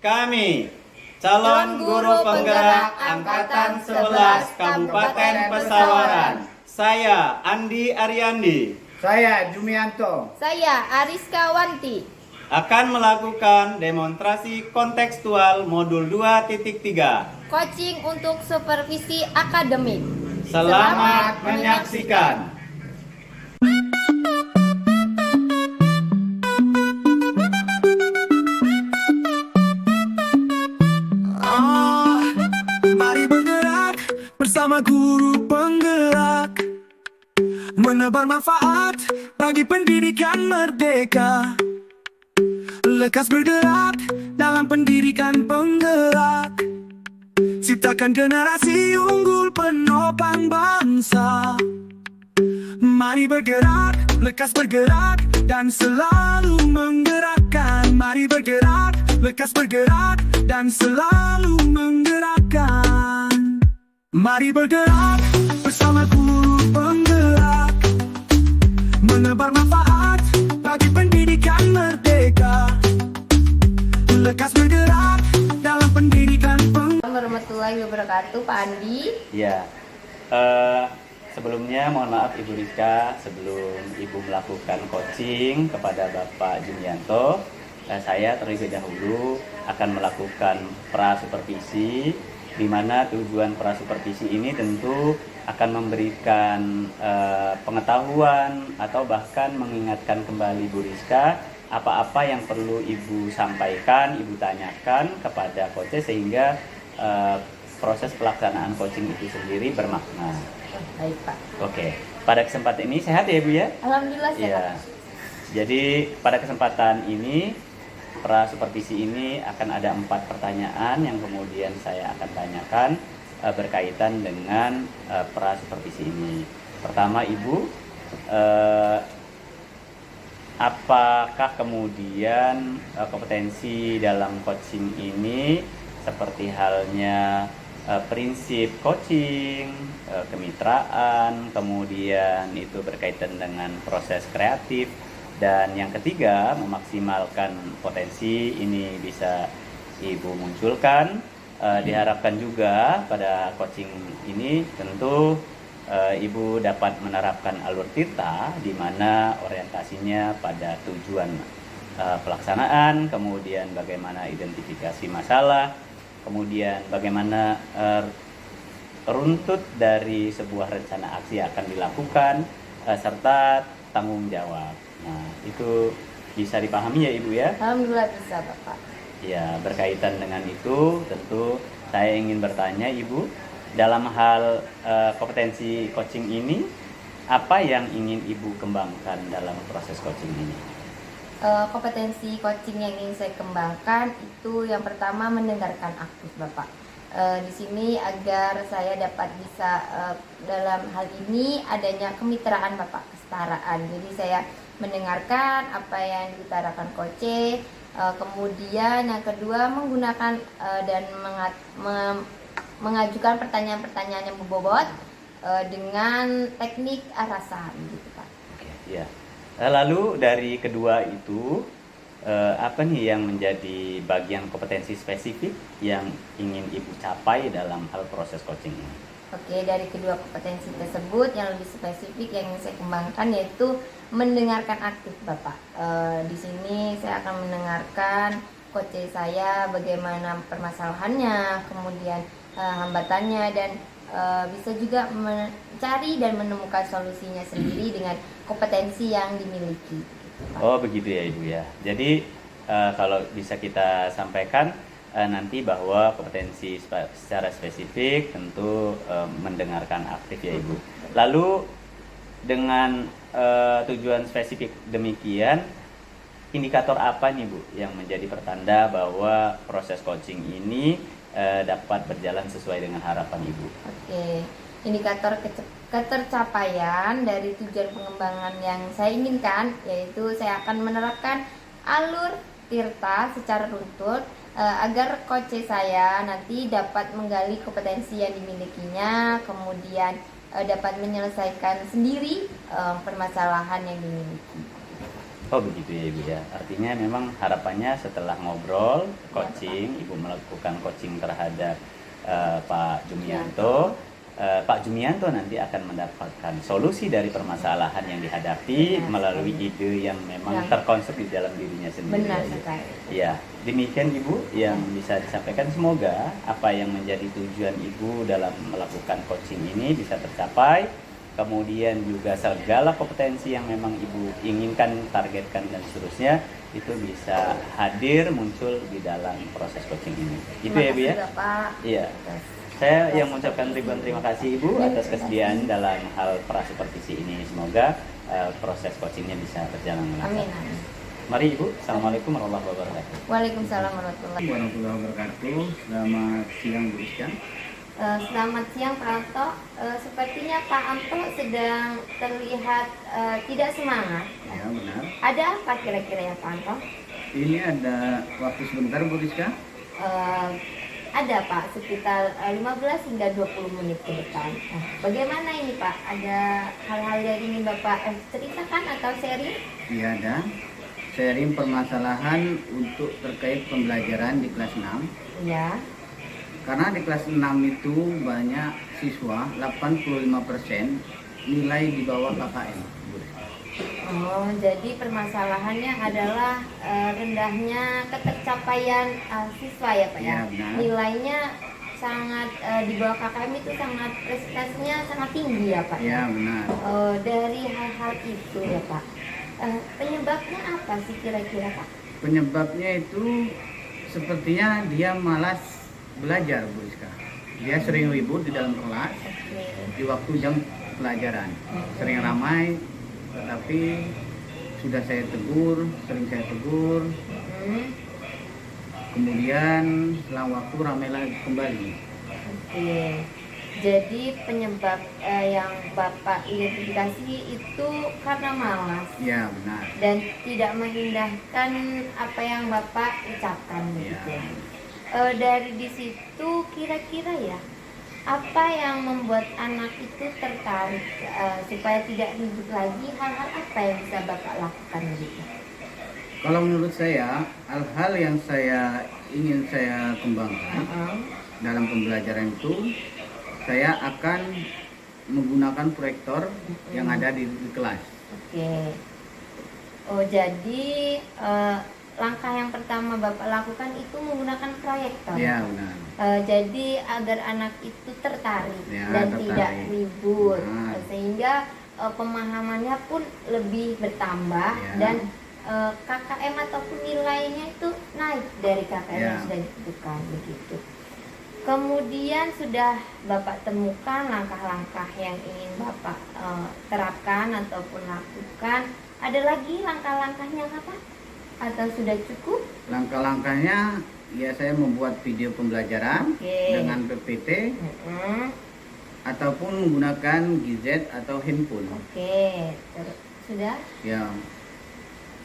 Kami, calon guru penggerak Angkatan 11 Kabupaten Pesawaran. Saya Andi Ariandi. Saya Jumianto. Saya Ariska Wanti. Akan melakukan demonstrasi kontekstual modul 2.3. Coaching untuk supervisi akademik. Selamat menyaksikan. Mari bergerak bersama guru penggerak, menebar manfaat bagi pendidikan merdeka. Lekas bergerak dalam pendidikan penggerak, ciptakan generasi unggul penopang bangsa. Mari bergerak, lekas bergerak, dan selalu menggerakkan. Mari bergerak, lekas bergerak, dan selalu menggerakkan. Mari bergerak bersama guru penggerak, menebar manfaat bagi pendidikan merdeka. Lekas bergerak dalam pendidikan Assalamualaikum warahmatullahi wabarakatuh, Pak Andi. Ya, sebelumnya mohon maaf Ibu Rizka, sebelum Ibu melakukan coaching kepada Bapak Jumianto, saya terlebih dahulu akan melakukan prasupervisi, di mana tujuan prasupervisi ini tentu akan memberikan pengetahuan atau bahkan mengingatkan kembali Ibu Rizka apa-apa yang perlu Ibu sampaikan, Ibu tanyakan kepada coach sehingga proses pelaksanaan coaching itu sendiri bermakna. Baik, Pak. Oke, pada kesempatan ini sehat ya Ibu ya? Alhamdulillah sehat. Ya. Jadi pada kesempatan ini prasupervisi ini akan ada 4 pertanyaan yang kemudian saya akan tanyakan berkaitan dengan prasupervisi ini. Pertama Ibu, apakah kemudian kompetensi dalam coaching ini seperti halnya prinsip coaching, kemitraan, kemudian itu berkaitan dengan proses kreatif, dan yang ketiga memaksimalkan potensi ini bisa Ibu munculkan. Diharapkan juga pada coaching ini tentu Ibu dapat menerapkan alur tirta di mana orientasinya pada tujuan pelaksanaan, kemudian bagaimana identifikasi masalah, kemudian bagaimana runtut dari sebuah rencana aksi akan dilakukan, serta tanggung jawab. Nah, itu bisa dipahami ya Ibu ya? Alhamdulillah bisa, Bapak. Ya, berkaitan dengan itu tentu saya ingin bertanya Ibu, dalam hal kompetensi coaching ini, apa yang ingin Ibu kembangkan dalam proses coaching ini? Kompetensi coaching yang ingin saya kembangkan itu yang pertama mendengarkan aktif, Bapak. Di sini agar saya dapat bisa dalam hal ini adanya kemitraan, Bapak, kesetaraan. Jadi saya mendengarkan apa yang diutarakan coach, kemudian yang kedua menggunakan dan mengajukan pertanyaan-pertanyaan yang berbobot dengan teknik arahan gitu, Pak. Oke, ya. Lalu dari kedua itu apa nih yang menjadi bagian kompetensi spesifik yang ingin Ibu capai dalam hal proses coaching ini? Oke, dari kedua kompetensi tersebut yang lebih spesifik yang ingin saya kembangkan yaitu mendengarkan aktif, Bapak. Di sini saya akan mendengarkan coach saya bagaimana permasalahannya, kemudian hambatannya, dan bisa juga mencari dan menemukan solusinya sendiri dengan kompetensi yang dimiliki. Oh begitu ya Ibu ya. Jadi kalau bisa kita sampaikan nanti bahwa kompetensi secara spesifik tentu mendengarkan aktif ya Ibu. Lalu dengan tujuan spesifik demikian, indikator apa nih Bu yang menjadi pertanda bahwa proses coaching ini dapat berjalan sesuai dengan harapan Ibu? Oke, indikator ketercapaian dari tujuan pengembangan yang saya inginkan yaitu saya akan menerapkan alur tirta secara runtut agar coach saya nanti dapat menggali kompetensi yang dimilikinya, kemudian dapat menyelesaikan sendiri permasalahan yang dimiliki. Oh begitu ya Ibu ya. Artinya memang harapannya setelah ngobrol, coaching, Ibu melakukan coaching terhadap Pak Jumianto. Pak Jumianto nanti akan mendapatkan solusi dari permasalahan yang dihadapi melalui ide yang memang terkonsep di dalam dirinya sendiri. Benar ya. sekali. Ya, demikian Ibu yang bisa disampaikan. Semoga apa yang menjadi tujuan Ibu dalam melakukan coaching ini bisa tercapai. Kemudian juga segala kompetensi yang memang Ibu inginkan, targetkan dan seterusnya itu bisa hadir muncul di dalam proses coaching ini. Itu ya Bu ya? Bapak. Iya. Saya yang mengucapkan ribuan terima kasih Ibu atas kesediaan dalam hal prasupervisi ini. Semoga proses coachingnya bisa berjalan lancar. Amin. Mari Ibu. Assalamualaikum warahmatullahi wabarakatuh. Waalaikumsalam warahmatullahi Warahmatullahi wabarakatuh. Selamat siang Bu Rizka. Selamat siang Pak Anto. Sepertinya Pak Anto sedang terlihat tidak semangat. Ya benar. Ada apa kira-kira ya Pak Anto? Ini ada waktu sebentar Bu Rizka. Ada Pak, sekitar 15 hingga 20 menit ke depan. Bagaimana ini Pak? Ada hal-hal yang ingin Bapak ceritakan atau sharing? Iya ada. Sharing permasalahan untuk terkait pembelajaran di kelas 6. Ya. Karena di kelas 6 itu banyak siswa, 85% nilai di bawah KKM. Oh, jadi permasalahannya adalah rendahnya ketercapaian siswa ya Pak ya? Ya, benar. Nilainya sangat di bawah KKM itu sangat prestasinya sangat tinggi ya Pak? Ya benar. Dari hal-hal itu ya Pak, penyebabnya apa sih kira-kira Pak? Penyebabnya itu sepertinya dia malas belajar Bu Rizka. Dia sering ribut di dalam kelas Oke. di waktu jam pelajaran. Sering ramai, tetapi sudah saya tegur, sering saya tegur. Kemudian selang waktu ramai lagi kembali. Oke. Jadi penyebab yang Bapak identifikasi itu karena malas Ya benar. dan tidak mengindahkan apa yang Bapak ucapkan Ya. gitu. Dari di situ kira-kira ya apa yang membuat anak itu tertarik supaya tidak ribut lagi, hal-hal apa yang bisa Bapak lakukan gitu? Kalau menurut saya, hal-hal yang ingin saya kembangkan dalam pembelajaran itu, saya akan menggunakan proyektor yang ada di kelas. Oke. Oh jadi langkah yang pertama Bapak lakukan itu menggunakan proyektor. Ya benar. Jadi agar anak itu tertarik Ya, dan tertarik. tidak ribut, Benar. sehingga pemahamannya pun lebih bertambah Ya. dan KKM ataupun nilainya itu naik dari KKM Ya. yang sudah ditentukan begitu. Kemudian sudah Bapak temukan langkah-langkah yang ingin Bapak terapkan ataupun lakukan. Ada lagi langkah-langkahnya apa? Atau sudah cukup? Langkah-langkahnya, ya saya membuat video pembelajaran Oke. dengan PPT ataupun menggunakan gadget atau handphone. Oke, sudah. Ya,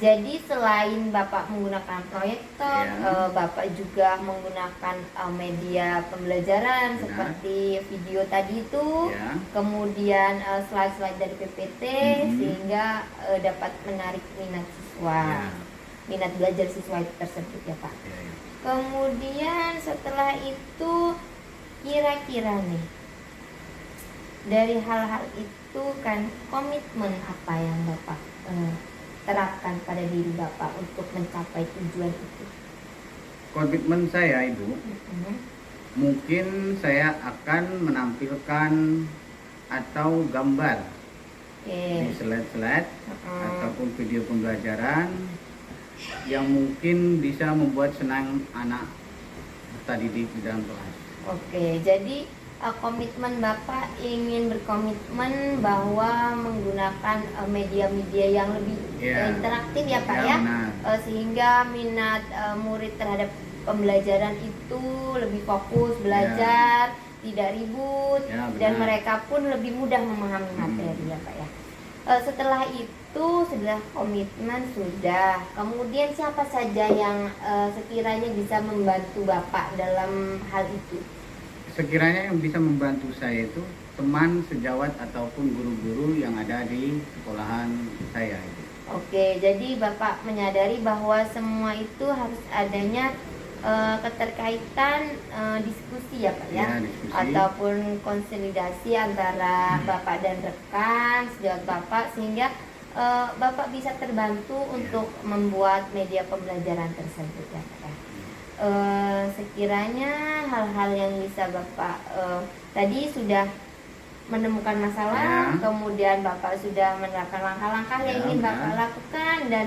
Jadi selain Bapak menggunakan proyektor, Ya. Bapak juga menggunakan media pembelajaran Benar. seperti video tadi itu, ya, kemudian slide-slide dari PPT sehingga dapat menarik minat siswa, ya, minat belajar siswa itu tersebut ya Pak. ya, ya. Kemudian setelah itu kira-kira nih dari hal-hal itu kan komitmen apa yang Bapak terapkan pada diri Bapak untuk mencapai tujuan itu? Komitmen saya Ibu, mungkin saya akan menampilkan atau gambar Oke. di slide-slide ataupun video pembelajaran yang mungkin bisa membuat senang anak peserta didik di dalam kelas. Oke, jadi komitmen Bapak ingin berkomitmen bahwa menggunakan media-media yang lebih Ya. interaktif ya Pak Ya, ya, benar. sehingga minat murid terhadap pembelajaran itu lebih fokus belajar, tidak ribut, Ya, dan benar. mereka pun lebih mudah memahami materi ya Pak ya. Setelah itu sudah komitmen sudah, kemudian siapa saja yang sekiranya bisa membantu Bapak dalam hal itu? Sekiranya yang bisa membantu saya itu teman sejawat ataupun guru-guru yang ada di sekolahan saya itu. Oke, jadi Bapak menyadari bahwa semua itu harus adanya keterkaitan diskusi ya Pak ya, Ya, diskusi. ataupun konsolidasi antara Bapak dan rekan sejawat Bapak, sehingga Bapak bisa terbantu untuk membuat media pembelajaran tersebut ya Pak ya. Sekiranya hal-hal yang bisa Bapak tadi sudah menemukan masalah, Ya. kemudian Bapak sudah menerapkan langkah-langkah yang Ya, ingin benar. Bapak lakukan, dan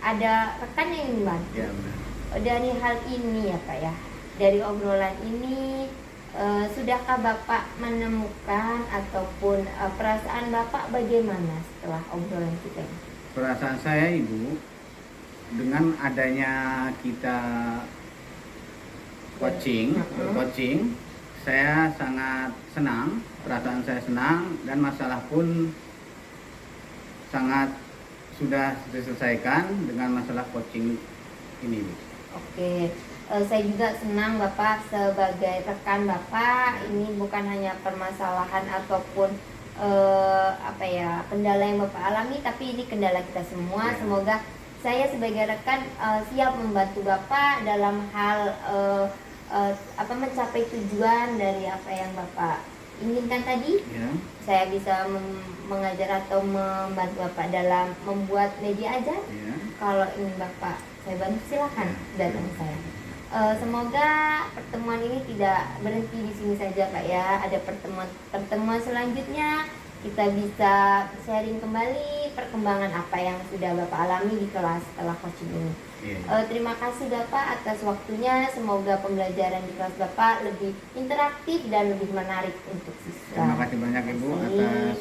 ada rekan yang ingin bantu. Ya, benar. Dari hal ini ya Pak ya, dari obrolan ini sudahkah Bapak menemukan ataupun perasaan Bapak bagaimana setelah obrolan kita ini? Perasaan saya Ibu, dengan adanya kita coaching, saya sangat senang, perasaan saya senang, dan masalah pun sangat sudah diselesaikan dengan masalah coaching ini, Bu. Oke, saya juga senang Bapak sebagai rekan Bapak. Ini bukan hanya permasalahan ataupun kendala yang Bapak alami, tapi ini kendala kita semua. Ya. Semoga saya sebagai rekan siap membantu Bapak dalam hal mencapai tujuan dari apa yang Bapak inginkan tadi. Ya. Saya bisa mengajar atau membantu Bapak dalam membuat media aja. Ya. Kalau ingin Bapak saya bantu, silakan datang ke saya. Semoga pertemuan ini tidak berhenti di sini saja Pak ya. Ada pertemuan selanjutnya, kita bisa sharing kembali perkembangan apa yang sudah Bapak alami di kelas setelah coaching ini. Ya. Terima kasih Bapak atas waktunya. Semoga pembelajaran di kelas Bapak lebih interaktif dan lebih menarik untuk siswa. Terima kasih banyak Ibu atas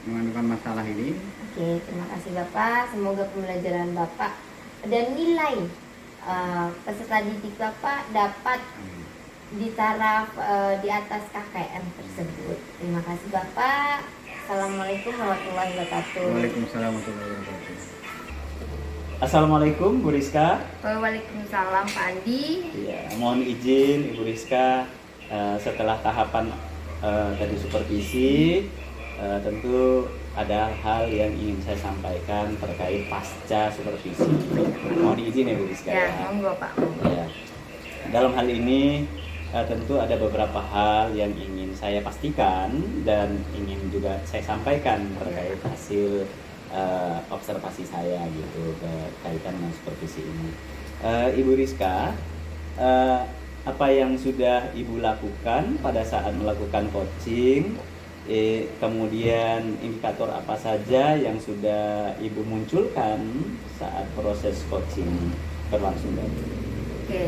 mengadukan masalah ini. Oke, terima kasih Bapak. Semoga pembelajaran Bapak dan nilai peserta didik Bapak dapat Amin. di taraf di atas KKM tersebut. Terima kasih Bapak. Assalamualaikum warahmatullahi wabarakatuh. Waalaikumsalam warahmatullahi wabarakatuh. Assalamualaikum Bu Rizka. Waalaikumsalam Pak Andi. Ya, mohon izin Ibu Rizka, setelah tahapan tadi supervisi, tentu ada hal yang ingin saya sampaikan terkait pasca supervisi. Mohon izin ya Bu Rizka. Ya, monggo Pak. Ya. Dalam hal ini tentu ada beberapa hal yang ingin saya pastikan dan ingin juga saya sampaikan terkait hasil observasi saya gitu berkaitan dengan supervisi ini. Ibu Rizka, apa yang sudah Ibu lakukan pada saat melakukan coaching, kemudian indikator apa saja yang sudah Ibu munculkan saat proses coaching berlangsung tadi? Oke,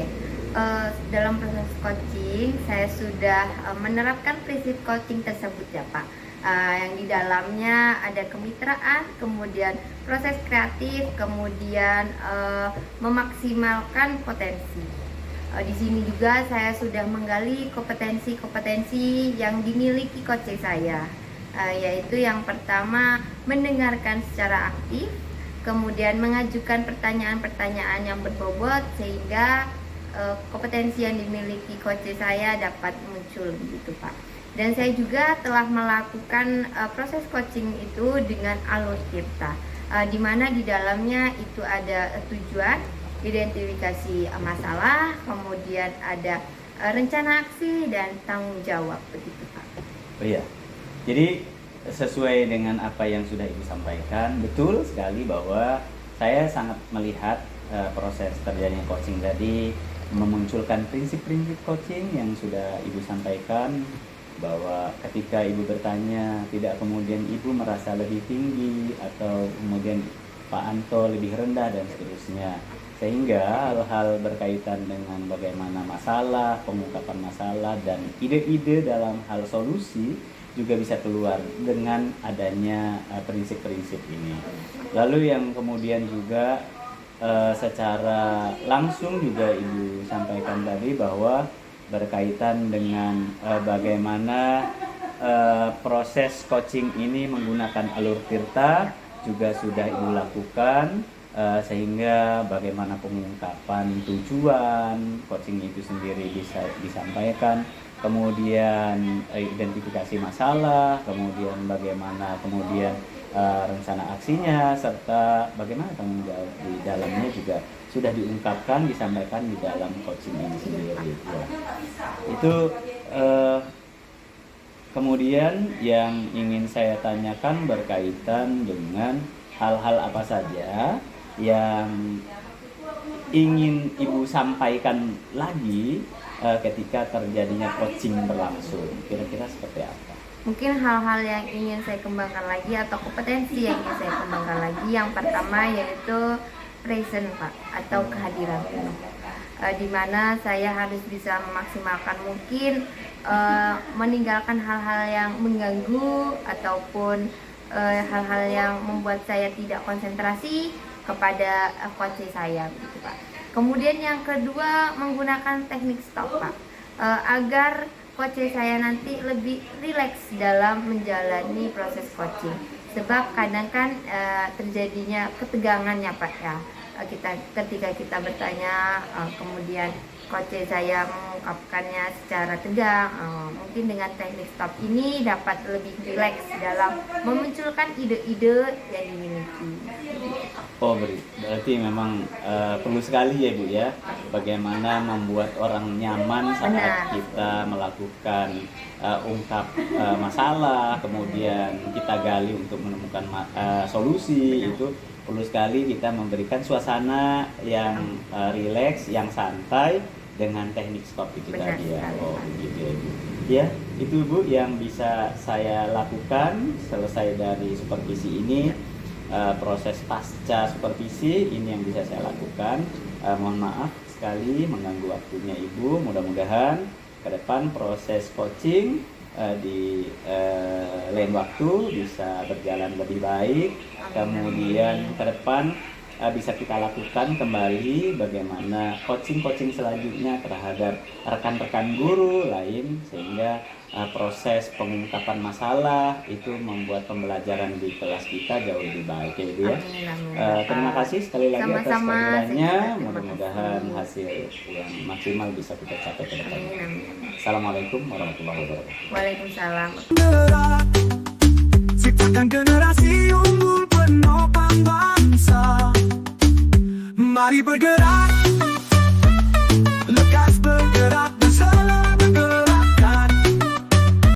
dalam proses coaching saya sudah menerapkan prinsip coaching tersebut ya Pak. Yang di dalamnya ada kemitraan, kemudian proses kreatif, kemudian memaksimalkan potensi. Di sini juga saya sudah menggali kompetensi-kompetensi yang dimiliki coach saya, yaitu yang pertama mendengarkan secara aktif, kemudian mengajukan pertanyaan-pertanyaan yang berbobot sehingga kompetensi yang dimiliki coach saya dapat muncul begitu Pak. Dan saya juga telah melakukan proses coaching itu dengan alur tirta, di mana di dalamnya itu ada tujuan, identifikasi masalah, kemudian ada rencana aksi dan tanggung jawab begitu Pak. Oh iya, jadi sesuai dengan apa yang sudah Ibu sampaikan, betul sekali bahwa saya sangat melihat proses terjadinya coaching tadi memunculkan prinsip-prinsip coaching yang sudah Ibu sampaikan, bahwa ketika Ibu bertanya tidak kemudian Ibu merasa lebih tinggi atau kemudian Pak Anto lebih rendah dan seterusnya, sehingga hal-hal berkaitan dengan bagaimana masalah, pengungkapan masalah dan ide-ide dalam hal solusi juga bisa keluar dengan adanya prinsip-prinsip ini. Lalu yang kemudian juga secara langsung juga Ibu sampaikan tadi bahwa berkaitan dengan bagaimana proses coaching ini menggunakan alur tirta juga sudah Ibu lakukan, sehingga bagaimana pengungkapan tujuan coaching itu sendiri bisa disampaikan, kemudian identifikasi masalah, kemudian bagaimana kemudian rencana aksinya serta bagaimana tanggung jawab di dalamnya juga sudah diungkapkan, disampaikan di dalam coaching ini sendiri. Ya. Itu kemudian yang ingin saya tanyakan berkaitan dengan hal-hal apa saja yang ingin Ibu sampaikan lagi ketika terjadinya coaching berlangsung. Kira-kira seperti apa? Mungkin hal-hal yang ingin saya kembangkan lagi atau kompetensi yang ingin saya kembangkan lagi, yang pertama yaitu present Pak, atau kehadiran penuh, di mana saya harus bisa memaksimalkan mungkin meninggalkan hal-hal yang mengganggu ataupun hal-hal yang membuat saya tidak konsentrasi kepada coach saya gitu Pak. Kemudian yang kedua, menggunakan teknik stop Pak, agar coach saya nanti lebih rileks dalam menjalani proses coaching. Sebab kadang kan terjadinya ketegangannya Pak ya. Ketika kita bertanya, kemudian coach saya mengungkapkannya secara tegang, mungkin dengan teknik stop ini dapat lebih rileks dalam memunculkan ide-ide yang dimiliki. Oh, berarti memang perlu sekali ya Bu ya, bagaimana membuat orang nyaman saat kita melakukan ungkap masalah, kemudian kita gali untuk menemukan solusi. Itu perlu sekali kita memberikan suasana yang rileks, yang santai dengan teknik stop itu tadi ya. Oh begitu ya Bu. Ya, itu Bu yang bisa saya lakukan selesai dari supervisi ini. Proses pasca supervisi ini yang bisa saya lakukan. Mohon maaf sekali mengganggu waktunya Ibu. Mudah-mudahan ke depan proses coaching di lain waktu bisa berjalan lebih baik. Kemudian ke depan bisa kita lakukan kembali bagaimana coaching selanjutnya terhadap rekan-rekan guru lain, sehingga proses pengungkapan masalah itu membuat pembelajaran di kelas kita jauh lebih baik ya Bu ya. Terima kasih sekali lagi atas kehadirannya. Mudah-mudahan hasil yang maksimal bisa kita capai ke depan. Assalamualaikum warahmatullahi wabarakatuh. Waalaikumsalam. Ciptakan generasi unggul penopang bangsa. Mari bergerak.